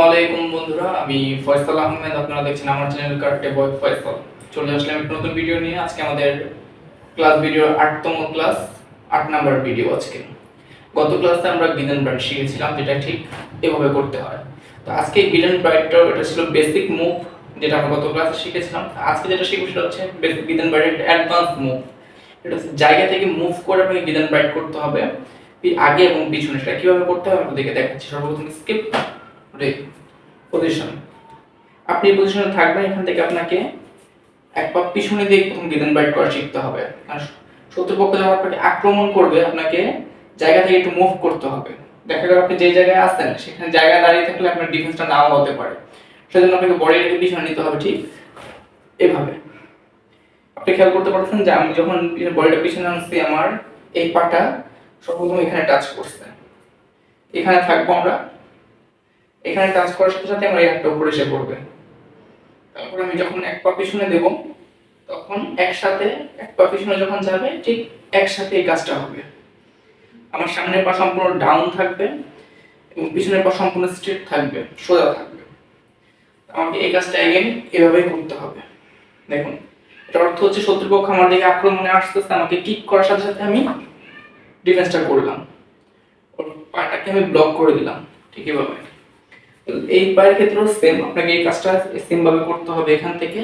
আলাইকুম বন্ধুরা, আমি ফয়সাল আহমেদ। আপনারা দেখছেন আমার চ্যানেল কারাটে বয় ফয়সাল। চলে আসলাম একটা নতুন ভিডিও নিয়ে। আজকে আমাদের ক্লাস ভিডিওর 8তম ক্লাস, 8 নাম্বার ভিডিও আজকে। গত ক্লাসে আমরা গিদেন ব্রাইট শিখেছিলাম, যেটা ঠিক এভাবে করতে হয়। তো আজকে গিদেন ব্রাইটটা এটা ছিল বেসিক মুভ, যেটা আমরা গত ক্লাসে শিখেছিলাম। আজকে যেটা শিখব সেটা হচ্ছে বেসিক গিদেন ব্রাইটের অ্যাডভান্স মুভ। এটা হচ্ছে জায়গা থেকে মুভ করে আপনাকে গিদেন ব্রাইট করতে হবে, আগে এবং পিছনে। সেটা কিভাবে করতে হবে আপনাদেরকে দেখাচ্ছি। সর্বপ্রথম স্কিপ পজিশন। আপনি এই পজিশনে থাকবেন। এখান থেকে আপনাকে এক পা পিছনে দিয়ে প্রথম গিদেন বাইট করা শিখতে হবে। কারণ শত্রুপক্ষ যখন আপনাকে আক্রমণ করবে, আপনাকে জায়গা থেকে একটু মুভ করতে হবে। দেখা গেল আপনি যে জায়গায় আছেন সেখানে জায়গায় দাঁড়িয়ে থাকলে আপনার ডিফেন্সটা নাও হতে পারে। সেজন্য আপনাকে বডি রেখে পিছনে নিতে হবে, ঠিক এভাবে। আপনি খেয়াল করতে পারছেন যে আমি যখন বডিটা পিছনে আনছি, আমার এই পাটা সর্বপ্রথম এখানে টাচ করছে। এখানে থাকবো আমরা। এখানে টাচ করার সাথে সাথে আমার এই হাতটা উপরে এসে পড়বে। তারপর আমি যখন এক পা পিছনে দেব, তখন একসাথে এক পা পিছনে যখন যাবে, ঠিক একসাথে এই কাজটা হবে। আমার সামনের পা সম্পূর্ণ ডাউন থাকবে এবং পিছনের পা সম্পূর্ণ স্ট্রেট থাকবে, সোজা থাকবে। আমাকে এই কাজটা এগেইন এভাবেই করতে হবে। দেখুন, এটার অর্থ হচ্ছে শত্রুপক্ষ আমার দিকে আক্রমণে আসতেছে, আমাকে কিক করার সাথে সাথে আমি ডিফেন্সটা করলাম, ওর পাটাকে আমি ব্লক করে দিলাম, ঠিক এভাবে। এই পায়ের ক্ষেত্রেও সেম, আপনাকে এই কাজটা সেম ভাবে করতে হবে। এখান থেকে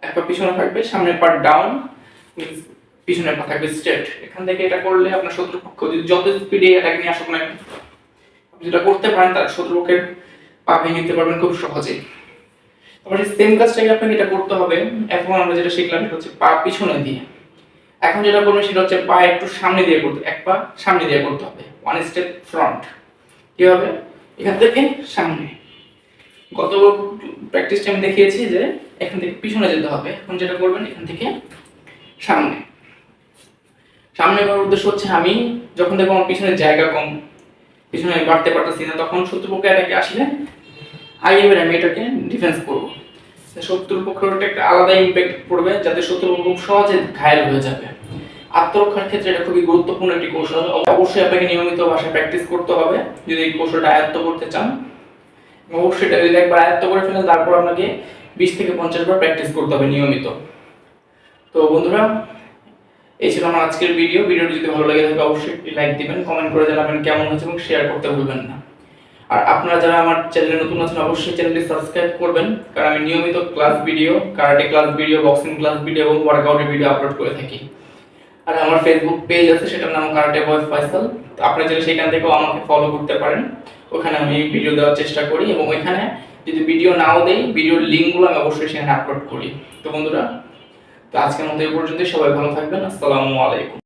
এক পা পিছনে থাকবে, সামনের পা ডাউন, পিছনের পা থাকবে স্ট্রেট। এখান থেকে এটা করলে আপনার শত্রুপক্ষ যত স্পিডে এটাকে নিয়ে আসুক না, আপনি যেটা করতে পারেন তার শত্রুপক্ষের পা ভেঙে নিতে পারবেন খুব সহজেই। তারপরে সেম কাজটাকে আপনাকে এটা করতে হবে। এখন আমরা যেটা শিখলাম সেটা হচ্ছে পা পিছনে দিয়ে। এখন যেটা করবেন সেটা হচ্ছে পা একটু সামনে দিয়ে করতে, এক পা সামনে দিয়ে করতে হবে, ওয়ান স্টেপ ফ্রন্ট। কি হবে? এখান থেকে সামনে। গত প্র্যাকটিসটা আমি দেখিয়েছি যে এখান থেকে পিছনে যেতে হবে। এখন যেটা করবেন এখান থেকে সামনে। সামনে করার উদ্দেশ্য হচ্ছে আমি যখন দেখবো আমার পিছনের জায়গা কম, পিছনে বাড়তে পারতেছি না, তখন শত্রুপক্ষ এটাকে আসলে আগে বের আমি এটাকে ডিফেন্স করবো। শত্রুপক্ষের একটা আলাদা ইম্প্যাক্ট পড়বে, যাতে শত্রুপক্ষ খুব সহজে ঘায়েল হয়ে যাবে। আত্মরক্ষার ক্ষেত্রে এটা খুবই গুরুত্বপূর্ণ একটি কৌশল। অবশ্যই আপনাকে নিয়মিত ভাষায় প্র্যাকটিস করতে হবে যদি এই কৌশলটা আয়ত্ত করতে চান। অবশ্যই এটা যদি একবার আয়ত্ত করে ফেলেন, তারপর আপনাকে 20 থেকে 50 বার প্র্যাকটিস করতে হবে নিয়মিত। তো বন্ধুরা, এই ছিল আমার আজকের ভিডিও। ভিডিওটি যদি ভালো লাগে থাকে অবশ্যই একটি লাইক দিবেন, কমেন্ট করে জানাবেন কেমন হয়েছে এবং শেয়ার করতে ভুলবেন না। আর আপনারা যারা আমার চ্যানেলে নতুন আছেন অবশ্যই চ্যানেলটি সাবস্ক্রাইব করবেন, কারণ আমি নিয়মিত class video, karate class video, boxing class video এবং ওয়ার্কআউটের ভিডিও আপলোড করে থাকি। আর আমার ফেসবুক পেজ আছে, সেটার নাম কারাটে বয় ফয়সাল। তো আপনারা চাইলে সেখান থেকেও আমাকে ফলো করতে পারেন। ওখানে আমি ভিডিও দেওয়ার চেষ্টা করি এবং ওইখানে যদি ভিডিও নাও দেই, ভিডিওর লিঙ্কগুলো আমি অবশ্যই সেখানে আপলোড করি। তো বন্ধুরা, তো আজকের মতো এই পর্যন্তই। সবাই ভালো থাকবেন। আসসালামু আলাইকুম।